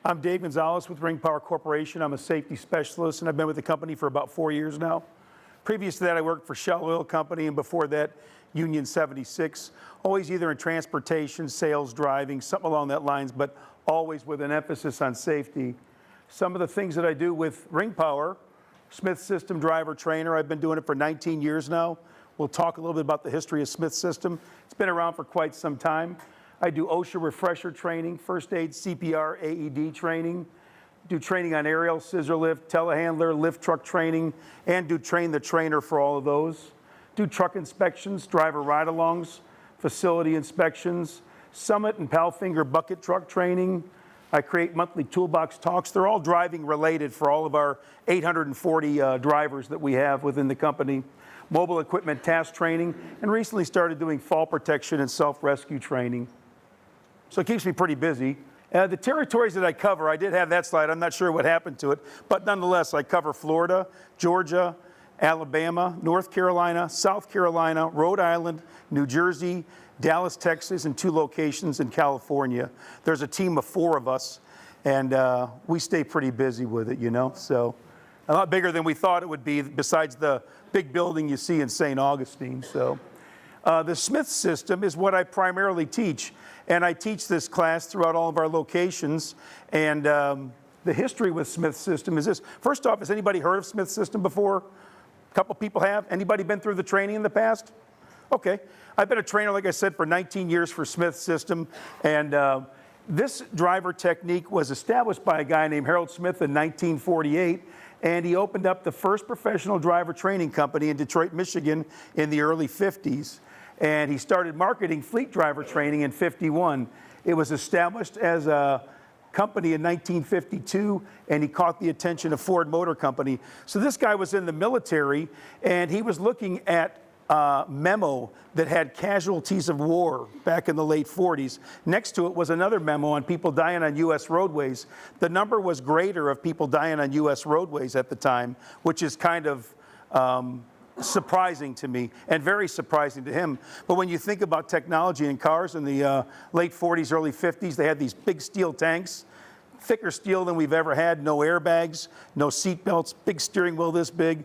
I'm Dave Gonzalez with Ring Power Corporation. I'm a safety specialist, and I've been with the company for about 4 years now. Previous to that, I worked for Shell Oil Company, and before that, Union 76. Always either in transportation, sales, driving, something along that lines, but always with an emphasis on safety. Some of the things that I do with Ring Power, Smith System driver trainer. I've been doing it for 19 years now. We'll talk a little bit about the history of Smith System. It's been around for quite some time. I do OSHA refresher training, first aid, CPR, AED training, do training on aerial, scissor lift, telehandler, lift truck training, and do train the trainer for all of those. Do truck inspections, driver ride-alongs, facility inspections, Summit and Palfinger bucket truck training. I create monthly toolbox talks. They're all driving related for all of our 840 drivers that we have within the company. Mobile equipment task training, and recently started doing fall protection and self-rescue training. So it keeps me pretty busy. The territories that I cover, I did have that slide. I'm not sure what happened to it, but nonetheless, I cover Florida, Georgia, Alabama, North Carolina, South Carolina, Rhode Island, New Jersey, Dallas, Texas, and 2 locations in California. There's a team of 4 of us, and we stay pretty busy with it, you know, so a lot bigger than we thought it would be, besides the big building you see in St. Augustine. So the Smith System is what I primarily teach, and I teach this class throughout all of our locations. And the history with Smith System is this. First off, has anybody heard of Smith System before? A couple people have. Anybody been through the training in the past? Okay. I've been a trainer, like I said, for 19 years for Smith System, and this driver technique was established by a guy named Harold Smith in 1948, and he opened up the first professional driver training company in Detroit, Michigan in the early 50s. And he started marketing fleet driver training in 51. It was established as a company in 1952, and he caught the attention of Ford Motor Company. So this guy was in the military, and he was looking at memo that had casualties of war back in the late 40s. Next to it was another memo on people dying on U.S. roadways. The number was greater of people dying on U.S. roadways at the time, which is kind of surprising to me and very surprising to him. But when you think about technology in cars in the late 40s, early 50s, they had these big steel tanks, thicker steel than we've ever had, no airbags, no seat belts, big steering wheel this big,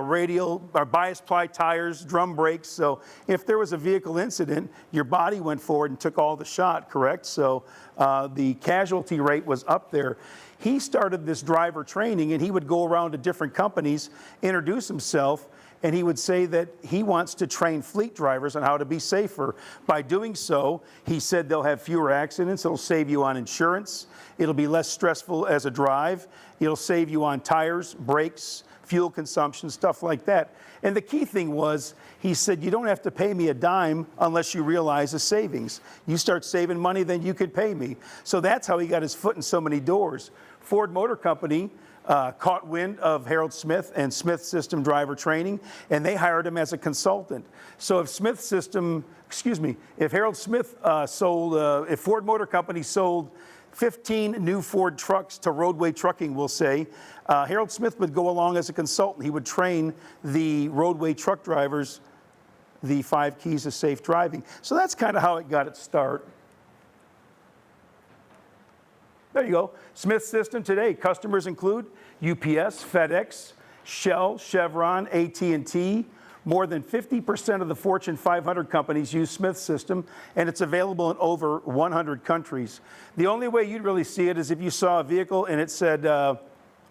radial or bias ply tires, drum brakes. So if there was a vehicle incident, your body went forward and took all the shot, correct? So the casualty rate was up there. He started this driver training, and he would go around to different companies, introduce himself, and he would say that he wants to train fleet drivers on how to be safer. By doing so, he said they'll have fewer accidents, it'll save you on insurance, it'll be less stressful as a drive, it'll save you on tires, brakes, fuel consumption, stuff like that. And the key thing was, he said, you don't have to pay me a dime unless you realize the savings. You start saving money, then you could pay me. So that's how he got his foot in so many doors. Ford Motor Company caught wind of Harold Smith and Smith System driver training, and they hired him as a consultant. So if Smith System, if Harold Smith if Ford Motor Company sold 15 new Ford trucks to Roadway Trucking, we'll say, Harold Smith would go along as a consultant. He would train the roadway truck drivers the 5 keys of safe driving. So that's kind of how it got its start. There you go. Smith System today. Customers include UPS, FedEx, Shell, Chevron, AT&T. More than 50% of the Fortune 500 companies use Smith System, and it's available in over 100 countries. The only way you'd really see it is if you saw a vehicle and it said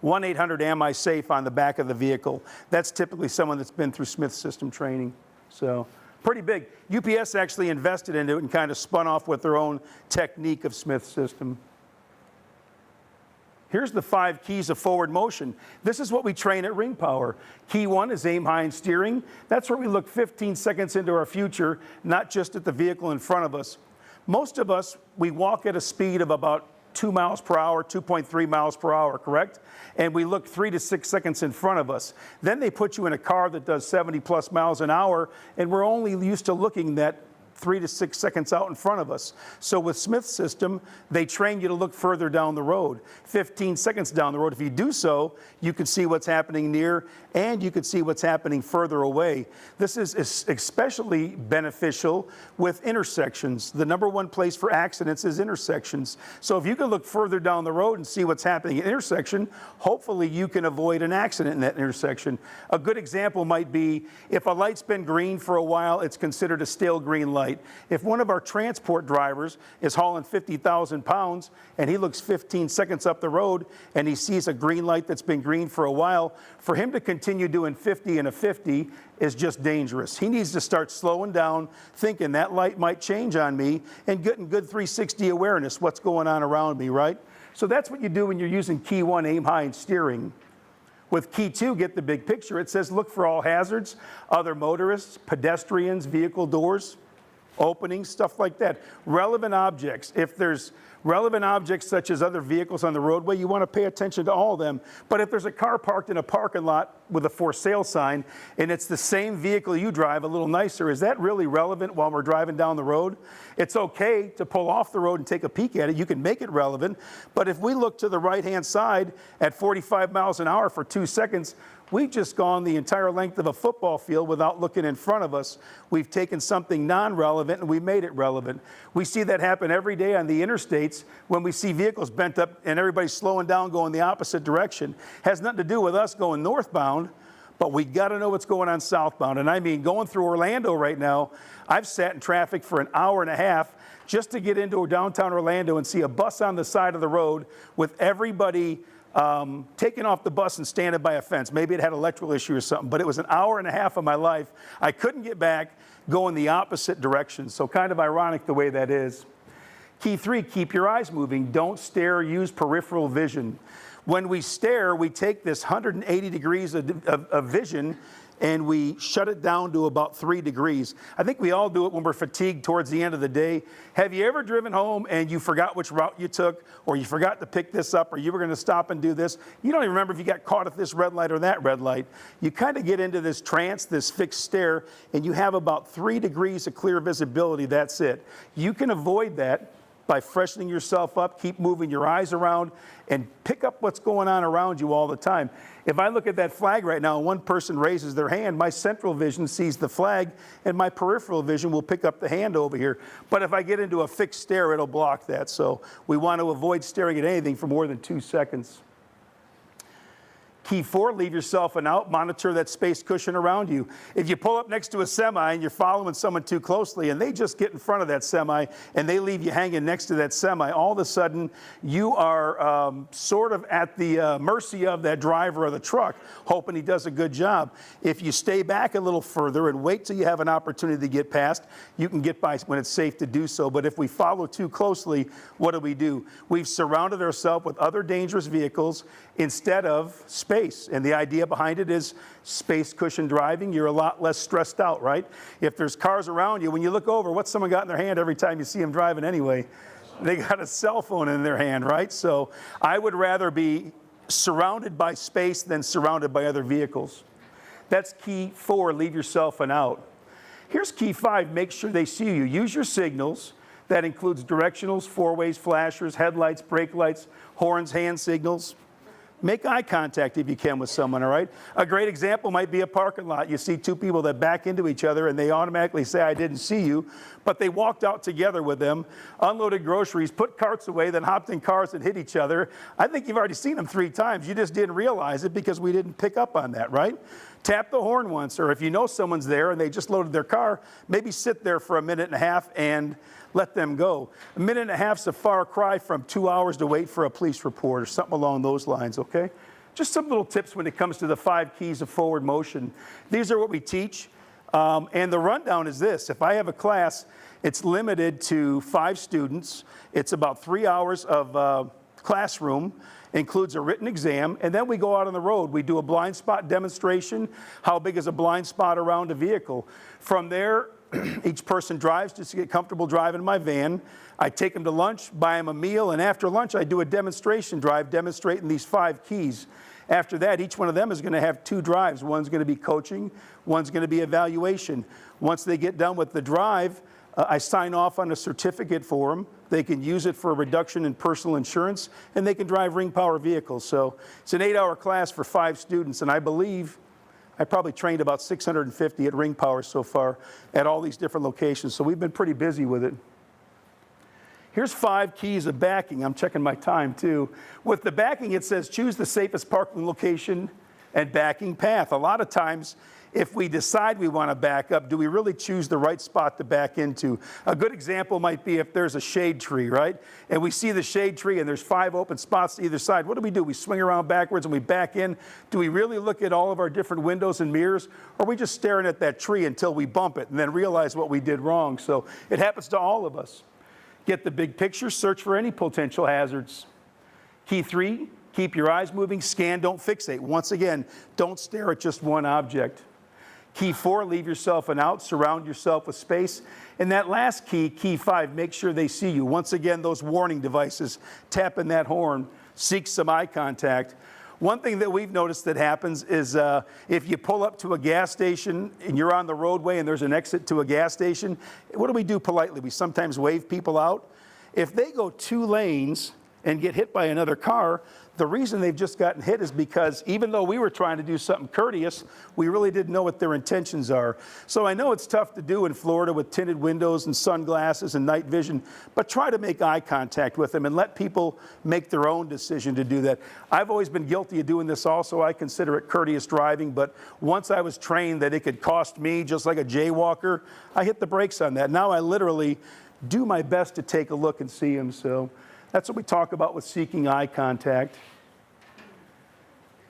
1-800-AM-I-SAFE on the back of the vehicle. That's typically someone that's been through Smith System training. So pretty big. UPS actually invested into it and kind of spun off with their own technique of Smith System. Here's the 5 keys of forward motion. This is what we train at Ring Power. Key 1 is aim high in steering. That's where we look 15 seconds into our future, not just at the vehicle in front of us. Most of us, we walk at a speed of about 2 miles per hour, 2.3 miles per hour, correct? And we look 3 to 6 seconds in front of us. Then they put you in a car that does 70 plus miles an hour, and we're only used to looking that 3 to 6 seconds out in front of us. So with Smith's system, they train you to look further down the road, 15 seconds down the road. If you do so, you can see what's happening near and you can see what's happening further away. This is especially beneficial with intersections. The number one place for accidents is intersections. So if you can look further down the road and see what's happening at intersection, hopefully you can avoid an accident in that intersection. A good example might be if a light's been green for a while, it's considered a stale green light. If one of our transport drivers is hauling 50,000 pounds and he looks 15 seconds up the road and he sees a green light that's been green for a while, for him to continue doing 50 and a 50 is just dangerous. He needs to start slowing down, thinking that light might change on me and getting good 360 awareness, what's going on around me, right? So that's what you do when you're using key 1, aim high and steering. With key 2, get the big picture. It says look for all hazards, other motorists, pedestrians, vehicle doors, openings, stuff like that. Relevant objects. If there's relevant objects such as other vehicles on the roadway, you want to pay attention to all of them. But if there's a car parked in a parking lot with a for sale sign and it's the same vehicle you drive, a little nicer, is that really relevant while we're driving down the road? It's okay to pull off the road and take a peek at it. You can make it relevant. But if we look to the right-hand side at 45 miles an hour for 2 seconds, we've just gone the entire length of a football field without looking in front of us. We've taken something non-relevant and we made it relevant. We see that happen every day on the interstates when we see vehicles bent up and everybody's slowing down going the opposite direction. Has nothing to do with us going northbound, but we got to know what's going on southbound. And I mean, going through Orlando right now, I've sat in traffic for an hour and a half just to get into downtown Orlando and see a bus on the side of the road with everybody taking off the bus and standing by a fence. Maybe it had an electrical issue or something, but it was an hour and a half of my life. I couldn't get back going the opposite direction. So kind of ironic the way that is. Key 3, keep your eyes moving. Don't stare, use peripheral vision. When we stare, we take this 180 degrees of vision and we shut it down to about 3 degrees. I think we all do it when we're fatigued towards the end of the day. Have you ever driven home and you forgot which route you took, or you forgot to pick this up, or you were going to stop and do this? You don't even remember if you got caught at this red light or that red light. You kind of get into this trance, this fixed stare, and you have about 3 degrees of clear visibility. That's it. You can avoid that by freshening yourself up, keep moving your eyes around, and pick up what's going on around you all the time. If I look at that flag right now and one person raises their hand, my central vision sees the flag and my peripheral vision will pick up the hand over here. But if I get into a fixed stare, it'll block that. So we want to avoid staring at anything for more than 2 seconds. Key 4, leave yourself an out, monitor that space cushion around you. If you pull up next to a semi and you're following someone too closely and they just get in front of that semi and they leave you hanging next to that semi, all of a sudden you are sort of at the mercy of that driver of the truck, hoping he does a good job. If you stay back a little further and wait till you have an opportunity to get past, you can get by when it's safe to do so. But if we follow too closely, what do? We've surrounded ourselves with other dangerous vehicles instead of space. And the idea behind it is space cushion driving. You're a lot less stressed out, right? If there's cars around you, when you look over, what's someone got in their hand every time you see them driving anyway? They got a cell phone in their hand, right? So I would rather be surrounded by space than surrounded by other vehicles. That's key 4, leave yourself an out. Here's key 5, make sure they see you. Use your signals. That includes directionals, 4-ways, flashers, headlights, brake lights, horns, hand signals. Make eye contact if you can with someone, all right? A great example might be a parking lot. You see 2 people that back into each other and they automatically say, I didn't see you, but they walked out together with them, unloaded groceries, put carts away, then hopped in cars and hit each other. I think you've already seen them 3 times. You just didn't realize it because we didn't pick up on that, right? Tap the horn once, or if you know someone's there and they just loaded their car, maybe sit there for a minute and a half and let them go. A minute and a half's a far cry from 2 hours to wait for a police report or something along those lines, okay? Just some little tips when it comes to the 5 keys of forward motion. These are what we teach, and the rundown is this. If I have a class, it's limited to 5 students. It's about 3 hours of classroom, includes a written exam, and then we go out on the road. We do a blind spot demonstration. How big is a blind spot around a vehicle? From there, each person drives just to get comfortable driving my van. I take them to lunch, buy them a meal, and after lunch I do a demonstration drive demonstrating these 5 keys. After that, each one of them is going to have 2 drives. One's going to be coaching, one's going to be evaluation. Once they get done with the drive, I sign off on a certificate for them. They can use it for a reduction in personal insurance, and they can drive Ring Power vehicles. So it's an 8-hour class for 5 students, and I believe I probably trained about 650 at Ring Power so far at all these different locations. So we've been pretty busy with it. Here's 5 keys of backing. I'm checking my time too. With the backing, it says choose the safest parking location and backing path. A lot of times, if we decide we want to back up, do we really choose the right spot to back into? A good example might be if there's a shade tree, right? And we see the shade tree and there's 5 open spots to either side. What do? We swing around backwards and we back in. Do we really look at all of our different windows and mirrors? Or are we just staring at that tree until we bump it and then realize what we did wrong? So it happens to all of us. Get the big picture, search for any potential hazards. Key 3, keep your eyes moving, scan, don't fixate. Once again, don't stare at just one object. Key 4, leave yourself an out, surround yourself with space. And that last key, key 5, make sure they see you. Once again, those warning devices, tapping that horn, seek some eye contact. One thing that we've noticed that happens is if you pull up to a gas station and you're on the roadway and there's an exit to a gas station, what do we do politely? We sometimes wave people out. If they go 2 lanes and get hit by another car, the reason they've just gotten hit is because even though we were trying to do something courteous, we really didn't know what their intentions are. So I know it's tough to do in Florida with tinted windows and sunglasses and night vision, but try to make eye contact with them and let people make their own decision to do that. I've always been guilty of doing this also. I consider it courteous driving, but once I was trained that it could cost me just like a jaywalker, I hit the brakes on that. Now I literally do my best to take a look and see them. So that's what we talk about with seeking eye contact.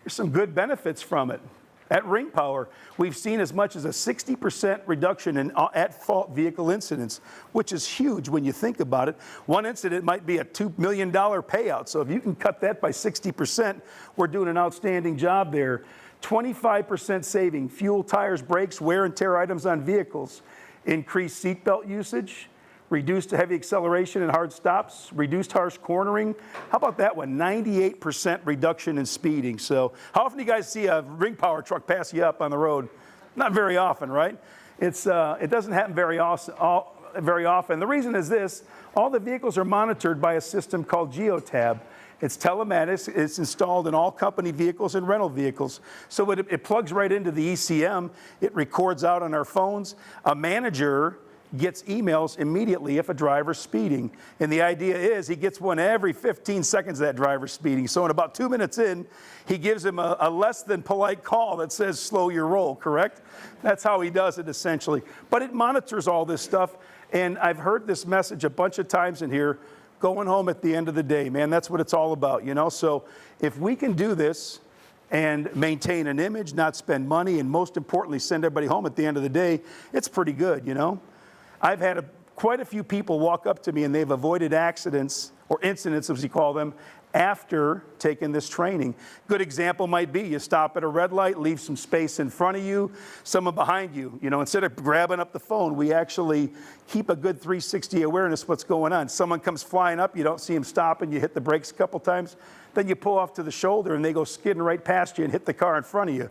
There's some good benefits from it. At Ring Power, we've seen as much as a 60% reduction in at-fault vehicle incidents, which is huge when you think about it. One incident might be a $2 million payout, so if you can cut that by 60%, we're doing an outstanding job there. 25% saving, fuel, tires, brakes, wear and tear items on vehicles, increased seatbelt usage, reduced heavy acceleration and hard stops, reduced harsh cornering. How about that one? 98% reduction in speeding. So how often do you guys see a Ring Power truck pass you up on the road? Not very often, right? It doesn't happen very often. The reason is this: all the vehicles are monitored by a system called Geotab. It's telematics. It's installed in all company vehicles and rental vehicles. So it plugs right into the ECM. It records out on our phones. A manager gets emails immediately if a driver's speeding. And the idea is he gets one every 15 seconds that driver's speeding. So in about 2 minutes in, he gives him a less than polite call that says, slow your roll, correct? That's how he does it essentially. But it monitors all this stuff. And I've heard this message a bunch of times in here, going home at the end of the day, man, that's what it's all about, you know? So if we can do this and maintain an image, not spend money, and most importantly, send everybody home at the end of the day, it's pretty good, you know? I've had quite a few people walk up to me and they've avoided accidents or incidents, as we call them, after taking this training. Good example might be you stop at a red light, leave some space in front of you, someone behind you. You know, instead of grabbing up the phone, we actually keep a good 360 awareness of what's going on. Someone comes flying up, you don't see him stopping, you hit the brakes a couple times, then you pull off to the shoulder and they go skidding right past you and hit the car in front of you.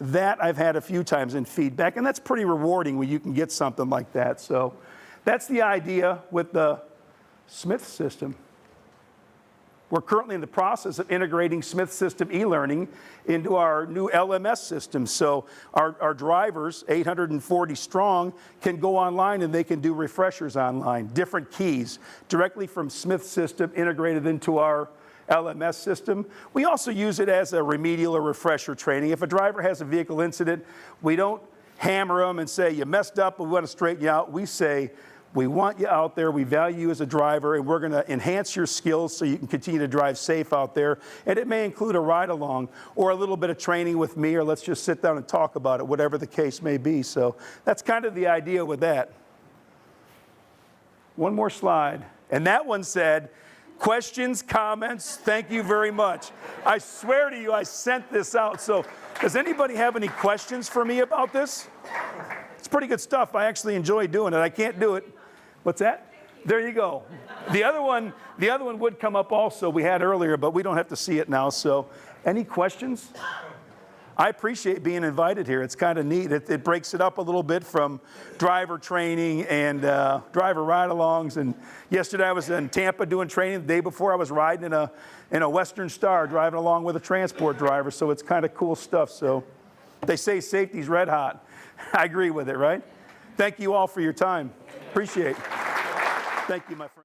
That I've had a few times in feedback, and that's pretty rewarding when you can get something like that. So that's the idea with the Smith system. We're currently in the process of integrating Smith system e-learning into our new LMS system. So our drivers, 840 strong, can go online and they can do refreshers online, different keys, directly from Smith system integrated into our LMS system. We also use it as a remedial or refresher training. If a driver has a vehicle incident, we don't hammer them and say, you messed up, we want to straighten you out. We say, we want you out there, we value you as a driver, and we're going to enhance your skills so you can continue to drive safe out there. And it may include a ride along or a little bit of training with me, or let's just sit down and talk about it, whatever the case may be. So that's kind of the idea with that. One more slide. And that one said, questions, comments, thank you very much. I swear to you, I sent this out. So does anybody have any questions for me about this? It's pretty good stuff. I actually enjoy doing it. I can't do it. What's that? There you go. The other one would come up also. We had earlier, but we don't have to see it now. So any questions? I appreciate being invited here. It's kind of neat. It breaks it up a little bit from driver training and driver ride-alongs. And yesterday I was in Tampa doing training. The day before I was riding in a Western Star, driving along with a transport driver. So it's kind of cool stuff. So they say safety's red hot. I agree with it, right? Thank you all for your time. Appreciate it. Thank you, my friend.